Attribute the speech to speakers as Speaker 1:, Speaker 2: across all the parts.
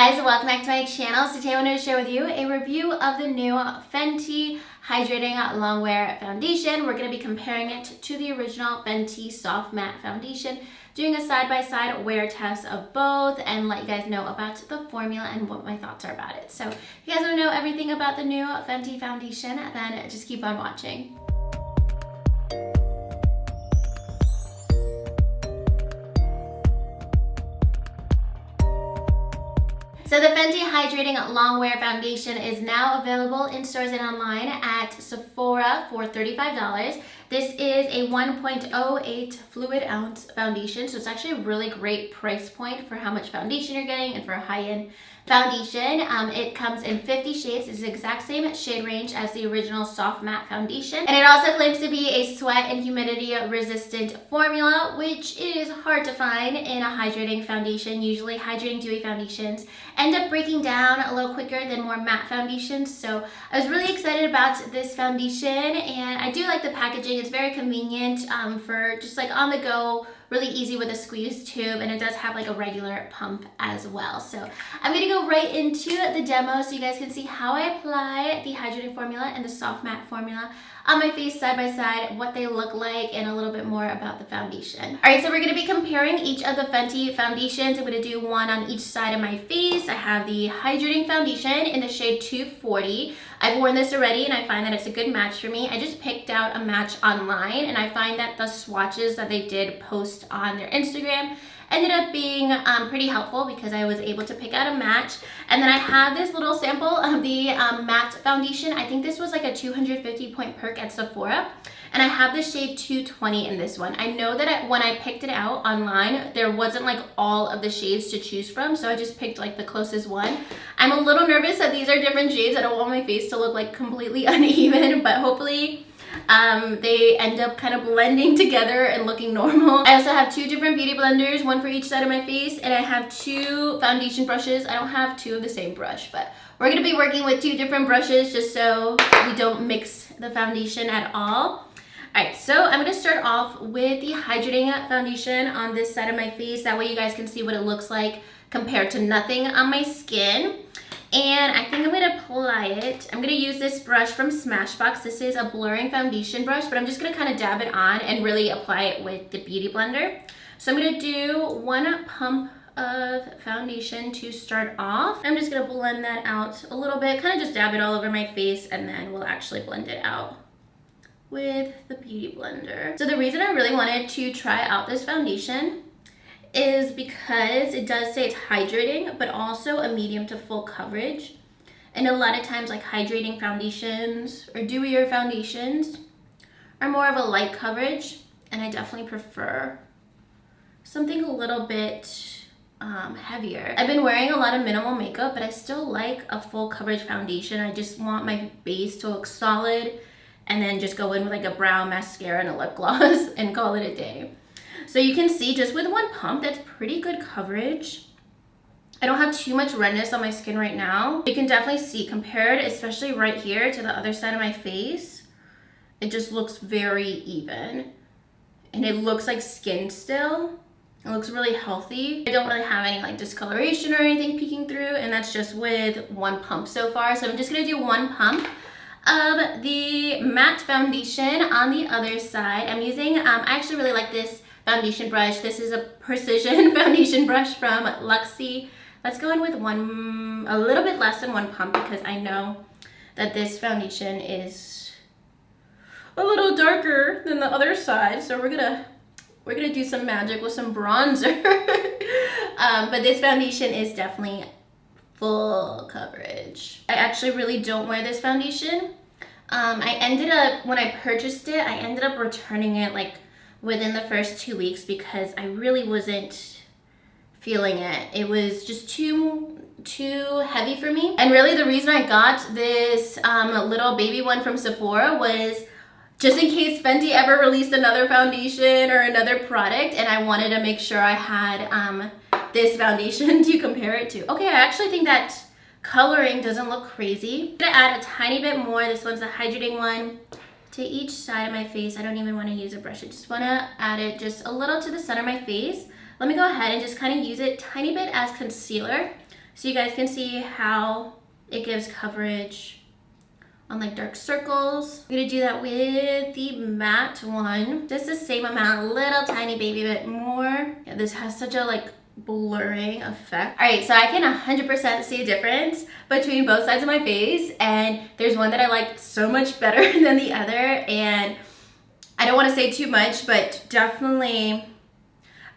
Speaker 1: guys, welcome back to my channel. So today I wanted to share with you a review of the new Fenty Hydrating Longwear Foundation. We're going to be comparing it to the original Fenty Soft Matte Foundation, doing a side-by-side wear test of both, and let you guys know about the formula and what my thoughts are about it. So if you guys want to know everything about the new Fenty Foundation, then just keep on watching. So the Fenty Hydrating Longwear Foundation is now available in stores and online at Sephora for $35. This is a 1.08 fluid ounce foundation, so it's actually a really great price point for how much foundation you're getting and for a high-end foundation. It comes in 50 shades. It's the exact same shade range as the original Soft Matte Foundation. And it also claims to be a sweat and humidity resistant formula, which is hard to find in a hydrating foundation. Usually hydrating dewy foundations end up breaking down a little quicker than more matte foundations. So I was really excited about this foundation, and I do like the packaging. It's very convenient for just like on the go, really easy with a squeeze tube, and it does have like a regular pump as well. So I'm gonna go right into the demo so you guys can see how I apply the hydrating formula and the soft matte formula on my face side by side, what they look like, and a little bit more about the foundation. All right, so we're gonna be comparing each of the Fenty foundations. I'm gonna do one on each side of my face. I have the hydrating foundation in the shade 240. I've worn this already and I find that it's a good match for me. I just picked out a match online, and I find that the swatches that they did post on their Instagram ended up being pretty helpful because I was able to pick out a match. And then I have this little sample of the matte foundation. I think this was like a 250 point perk at Sephora. And I have the shade 220 in this one. I know that when I picked it out online, there wasn't like all of the shades to choose from, so I just picked like the closest one. I'm a little nervous that these are different shades. I don't want my face to look like completely uneven, but hopefully they end up kind of blending together and looking normal. I also have two different beauty blenders, one for each side of my face, and I have two foundation brushes. I don't have two of the same brush, but we're gonna be working with two different brushes just so we don't mix the foundation at all. Alright, so I'm going to start off with the hydrating foundation on this side of my face. That way you guys can see what it looks like compared to nothing on my skin. And I think I'm going to apply it. I'm going to use this brush from Smashbox. This is a blurring foundation brush, but I'm just going to kind of dab it on and really apply it with the Beauty Blender. So I'm going to do one pump of foundation to start off. I'm just going to blend that out a little bit, kind of just dab it all over my face, and then we'll actually blend it out with the Beauty Blender. So the reason I really wanted to try out this foundation is because it does say it's hydrating, but also a medium to full coverage. And a lot of times like hydrating foundations or dewier foundations are more of a light coverage, and I definitely prefer something a little bit heavier. I've been wearing a lot of minimal makeup, but I still like a full coverage foundation. I just want my base to look solid, and then just go in with like a brown mascara and a lip gloss and call it a day. So you can see just with one pump, that's pretty good coverage. I don't have too much redness on my skin right now. You can definitely see compared, especially right here to the other side of my face, it just looks very even. And it looks like skin still. It looks really healthy. I don't really have any like discoloration or anything peeking through, and that's just with one pump so far. So I'm just gonna do one pump of the matte foundation on the other side. I'm using, I actually really like this foundation brush. This is a precision foundation brush from Luxie. Let's go in with a little bit less than one pump because I know that this foundation is a little darker than the other side. So we're gonna do some magic with some bronzer. But this foundation is definitely full coverage. I actually really don't wear this foundation. I ended up, when I purchased it, I ended up returning it like within the first 2 weeks because I really wasn't feeling it. It was just too heavy for me. And really the reason I got this little baby one from Sephora was just in case Fenty ever released another foundation or another product, and I wanted to make sure I had this foundation to compare it to. Okay, I actually think that coloring doesn't look crazy. I'm gonna add a tiny bit more. This one's the hydrating one to each side of my face. I don't even want to use a brush. I just want to add it just a little to the center of my face. Let me go ahead and just kind of use it tiny bit as concealer so you guys can see how it gives coverage on like dark circles. I'm gonna do that with the matte one. Just the same amount, a little tiny baby bit more. Yeah, this has such a like blurring effect. All right, so I can 100% see a difference between both sides of my face, and there's one that I like so much better than the other, and I don't want to say too much, but definitely,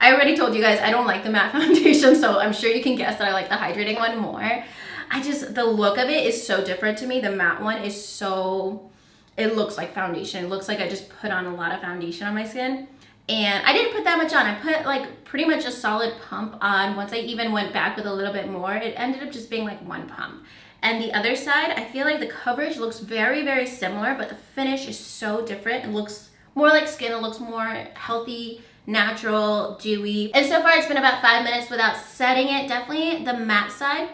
Speaker 1: I already told you guys I don't like the matte foundation, so I'm sure you can guess that I like the hydrating one more. The look of it is so different to me. The matte one is so, it looks like foundation. It looks like I just put on a lot of foundation on my skin. And I didn't put that much on. I put like pretty much a solid pump on. Once I even went back with a little bit more, it ended up just being like one pump. And the other side, I feel like the coverage looks very, very similar, but the finish is so different. It looks more like skin. It looks more healthy, natural, dewy. And so far it's been about 5 minutes without setting it. Definitely the matte side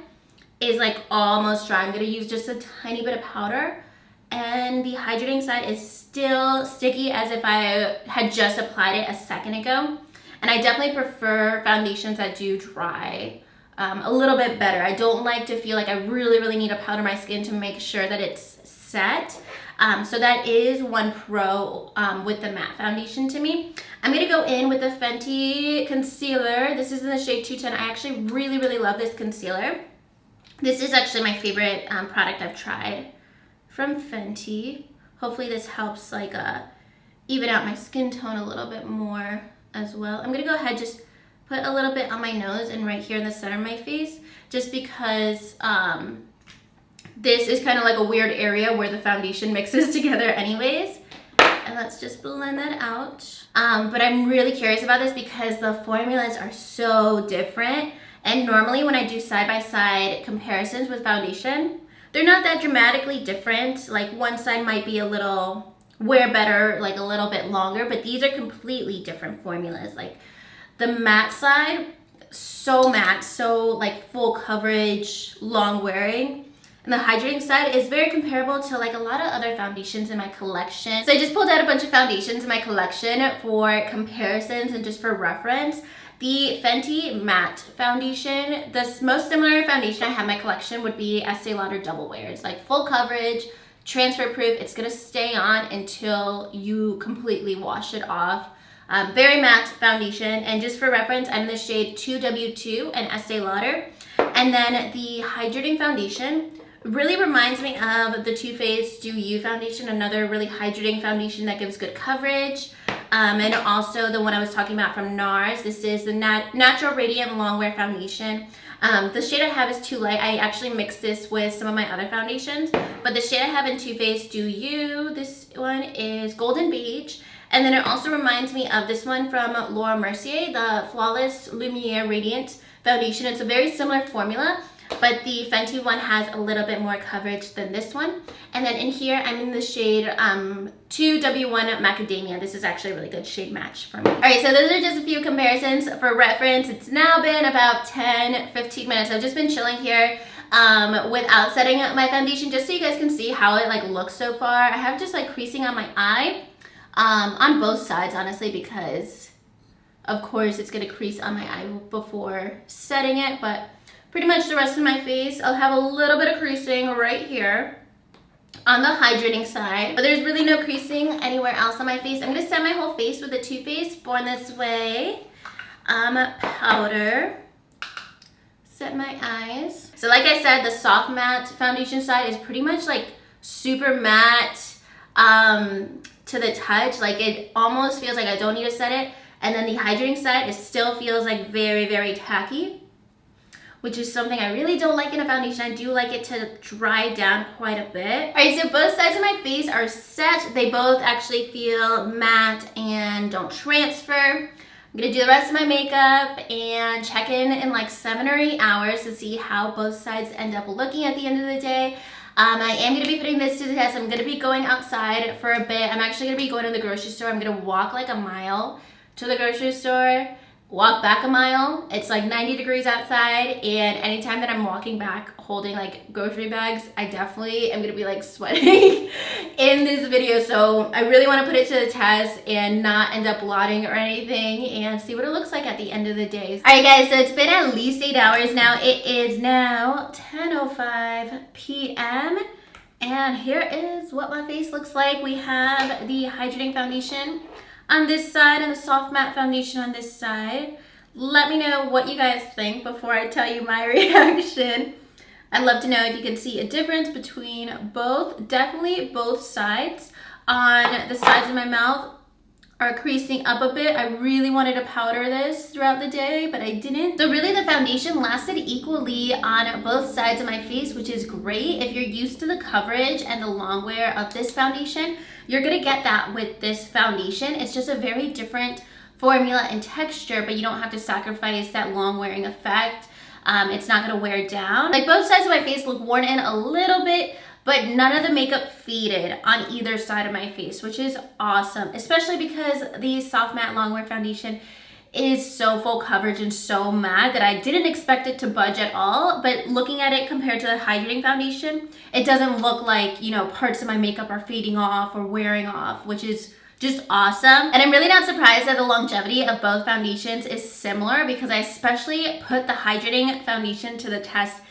Speaker 1: is like almost dry. I'm gonna use just a tiny bit of powder, and the hydrating side is still sticky as if I had just applied it a second ago. And I definitely prefer foundations that do dry a little bit better. I don't like to feel like I really, really need to powder my skin to make sure that it's set. So that is one pro with the matte foundation to me. I'm gonna go in with the Fenty concealer. This is in the shade 210. I actually really, really love this concealer. This is actually my favorite product I've tried from Fenty. Hopefully this helps like even out my skin tone a little bit more as well. I'm gonna go ahead, just put a little bit on my nose and right here in the center of my face, just because this is kind of like a weird area where the foundation mixes together anyways. And let's just blend that out. But I'm really curious about this because the formulas are so different. And normally when I do side-by-side comparisons with foundation, they're not that dramatically different. Like one side might be a little wear better, like a little bit longer, but these are completely different formulas. Like the matte side, so matte, so like full coverage, long wearing. And the hydrating side is very comparable to like a lot of other foundations in my collection. So I just pulled out a bunch of foundations in my collection for comparisons and just for reference. The Fenty matte foundation, the most similar foundation I have in my collection would be Estee Lauder Double Wear. It's like full coverage, transfer proof. It's gonna stay on until you completely wash it off. Very matte foundation, and just for reference, I'm in the shade 2W2 and Estee Lauder. And then the hydrating foundation really reminds me of the Too Faced Do You foundation, another really hydrating foundation that gives good coverage. And also the one I was talking about from NARS. This is the Natural Radiant Longwear Foundation. The shade I have is too light. I actually mixed this with some of my other foundations, but the shade I have in Too Faced Do You, this one is Golden Beige. And then it also reminds me of this one from Laura Mercier, the Flawless Lumiere Radiant Foundation. It's a very similar formula, but the Fenty one has a little bit more coverage than this one. And then in here, I'm in the shade 2W1 Macadamia. This is actually a really good shade match for me. All right, so those are just a few comparisons for reference. It's now been about 10-15 minutes. I've just been chilling here without setting up my foundation, just so you guys can see how it like looks so far. I have just like creasing on my eye, on both sides, honestly, because of course it's gonna crease on my eye before setting it, but pretty much the rest of my face, I'll have a little bit of creasing right here on the hydrating side, but there's really no creasing anywhere else on my face. I'm gonna set my whole face with the Too Faced Born This Way powder. Set my eyes. So like I said, the soft matte foundation side is pretty much like super matte to the touch. Like it almost feels like I don't need to set it. And then the hydrating side, it still feels like very, very tacky, which is something I really don't like in a foundation. I do like it to dry down quite a bit. All right, so both sides of my face are set. They both actually feel matte and don't transfer. I'm gonna do the rest of my makeup and check in like 7 or 8 hours to see how both sides end up looking at the end of the day. I am gonna be putting this to the test. I'm gonna be going outside for a bit. I'm actually gonna be going to the grocery store. I'm gonna walk like a mile to the grocery store, walk back a mile. It's like 90 degrees outside, and anytime that I'm walking back holding like grocery bags, I definitely am gonna be like sweating in this video. So I really want to put it to the test and not end up blotting or anything, and see what it looks like at the end of the day. All right guys, so it's been at least 8 hours now. It is now 10:05 p.m. and here is what my face looks like. We have the Hydrating foundation on this side and the soft matte foundation on this side. Let me know what you guys think before I tell you my reaction. I'd love to know if you can see a difference between both. Definitely both sides. On the sides of my mouth are creasing up a bit. I really wanted to powder this throughout the day, but I didn't. So really the foundation lasted equally on both sides of my face, which is great. If you're used to the coverage and the long wear of this foundation, you're gonna get that with this foundation. It's just a very different formula and texture, but you don't have to sacrifice that long wearing effect. It's not gonna wear down. Like both sides of my face look worn in a little bit, but none of the makeup faded on either side of my face, which is awesome, especially because the soft matte long wear foundation is so full coverage and so matte that I didn't expect it to budge at all. But looking at it compared to the Hydrating foundation, it doesn't look like, you know, parts of my makeup are fading off or wearing off, which is just awesome. And I'm really not surprised that the longevity of both foundations is similar, because I especially put the Hydrating foundation to the test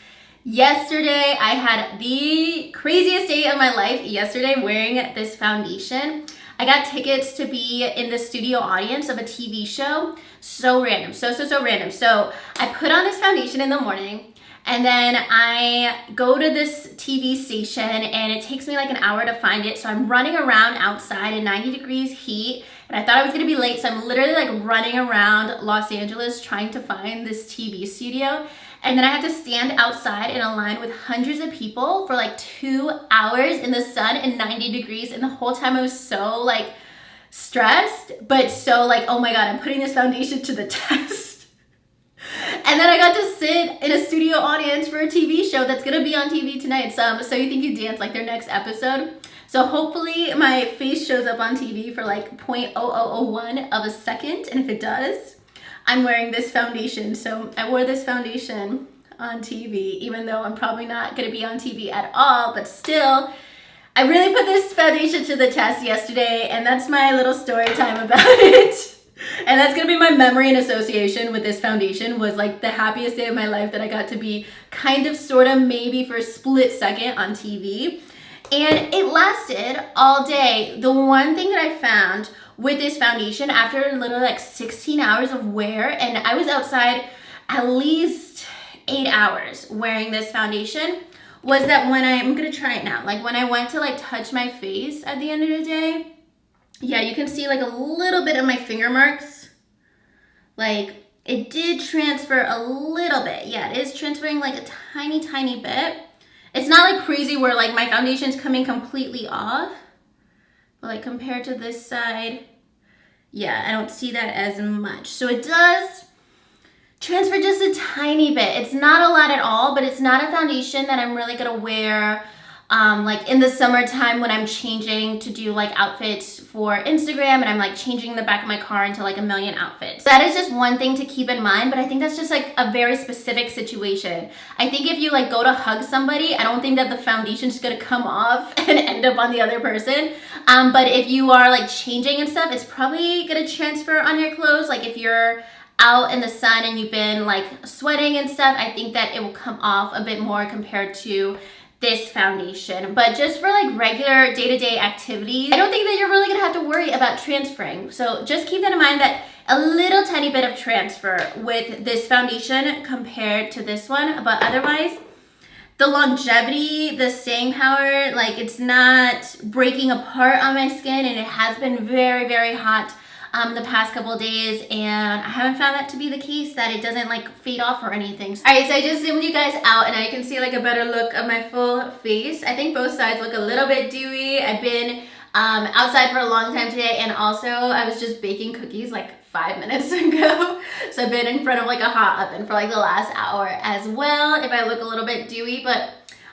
Speaker 1: yesterday. I had the craziest day of my life yesterday wearing this foundation. I got tickets to be in the studio audience of a TV show. So random, so random. So I put on this foundation in the morning, and then I go to this TV station, and it takes me like an hour to find it. So I'm running around outside in 90 degrees heat, and I thought I was gonna be late. So I'm literally like running around Los Angeles trying to find this TV studio. And then I had to stand outside in a line with hundreds of people for like 2 hours in the sun in 90 degrees. And the whole time I was so like stressed, but so like, oh my God, I'm putting this foundation to the test. And then I got to sit in a studio audience for a TV show that's gonna be on TV tonight. So You Think You Dance, like their next episode. So hopefully my face shows up on TV for like 0.0001 of a second. And if it does, I'm wearing this foundation. So I wore this foundation on TV, even though I'm probably not gonna be on TV at all, but still, I really put this foundation to the test yesterday, and that's my little story time about it. And that's gonna be my memory and association with this foundation, was like the happiest day of my life that I got to be kind of, sort of, maybe for a split second on TV. And it lasted all day. The one thing that I found with this foundation, after literally like 16 hours of wear, and I was outside at least 8 hours wearing this foundation, was that when I'm gonna try it now, like when I went to like touch my face at the end of the day, yeah, you can see like a little bit of my finger marks. Like it did transfer a little bit. Yeah, it is transferring like a tiny bit. It's not like crazy where like my foundation's coming completely off, but like compared to this side, yeah, I don't see that as much. So it does transfer just a tiny bit. It's not a lot at all, but it's not a foundation that I'm really gonna wear like in the summertime when I'm changing to do like outfits for Instagram, and I'm like changing the back of my car into like a million outfits. That is just one thing to keep in mind, but I think that's just like a very specific situation. I think if you like go to hug somebody, I don't think that the foundation's just gonna come off and end up on the other person. But if you are like changing and stuff, it's probably gonna transfer on your clothes. Like if you're out in the sun and you've been like sweating and stuff, I think that it will come off a bit more compared to this foundation. But just for like regular day-to-day activities, I don't think that you're really gonna have to worry about transferring. So just keep that in mind, that a little tiny bit of transfer with this foundation compared to this one, but otherwise the longevity, the staying power, like it's not breaking apart on my skin, and it has been very hot the past couple of days, and I haven't found that to be the case, that it doesn't like fade off or anything. All right, so I just zoomed you guys out, and I can see like a better look of my full face. I think both sides look a little bit dewy. I've been outside for a long time today, and also I was just baking cookies like 5 minutes ago. So I've been in front of like a hot oven for like the last hour as well, if I look a little bit dewy. But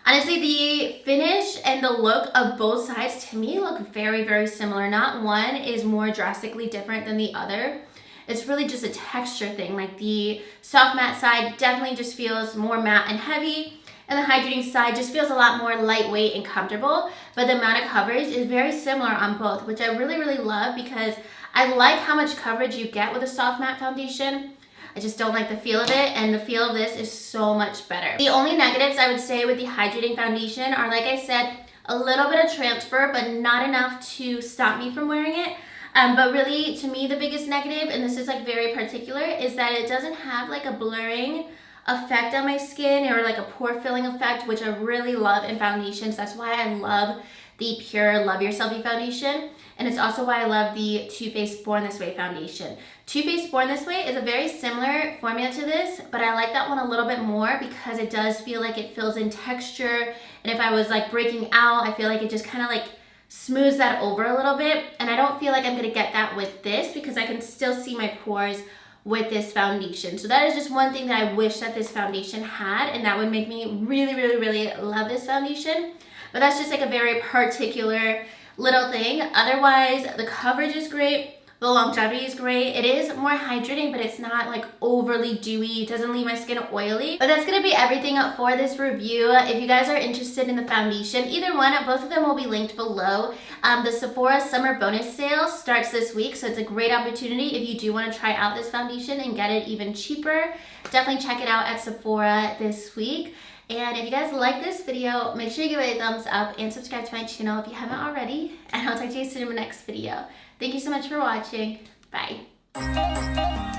Speaker 1: honestly, the finish and the look of both sides to me look very similar. Not one is more drastically different than the other. It's really just a texture thing. Like the soft matte side definitely just feels more matte and heavy, and the hydrating side just feels a lot more lightweight and comfortable, but the amount of coverage is very similar on both, which I really, really love because I like how much coverage you get with a soft matte foundation. I just don't like the feel of it, and the feel of this is so much better. The only negatives I would say with the hydrating foundation are, like I said, a little bit of transfer, but not enough to stop me from wearing it. But really, to me, the biggest negative, and this is like very particular, is that it doesn't have like a blurring effect on my skin or like a pore filling effect, which I really love in foundations. That's why I love the Pure Love Yourselfy foundation. And it's also why I love the Too Faced Born This Way foundation. Too Faced Born This Way is a very similar formula to this, but I like that one a little bit more because it does feel like it fills in texture. And if I was like breaking out, I feel like it just kind of like smooths that over a little bit. And I don't feel like I'm gonna get that with this because I can still see my pores with this foundation. So that is just one thing that I wish that this foundation had, and that would make me really, really, really love this foundation. But that's just like a very particular little thing. Otherwise, the coverage is great. The longevity is great. It is more hydrating, but it's not like overly dewy. It doesn't leave my skin oily. But that's gonna be everything for this review. If you guys are interested in the foundation, either one, both of them will be linked below. The Sephora summer bonus sale starts this week, so it's a great opportunity if you do want to try out this foundation and get it even cheaper. Definitely check it out at Sephora this week. And if you guys like this video, make sure you give it a thumbs up and subscribe to my channel if you haven't already. And I'll talk to you soon in my next video. Thank you so much for watching. Bye.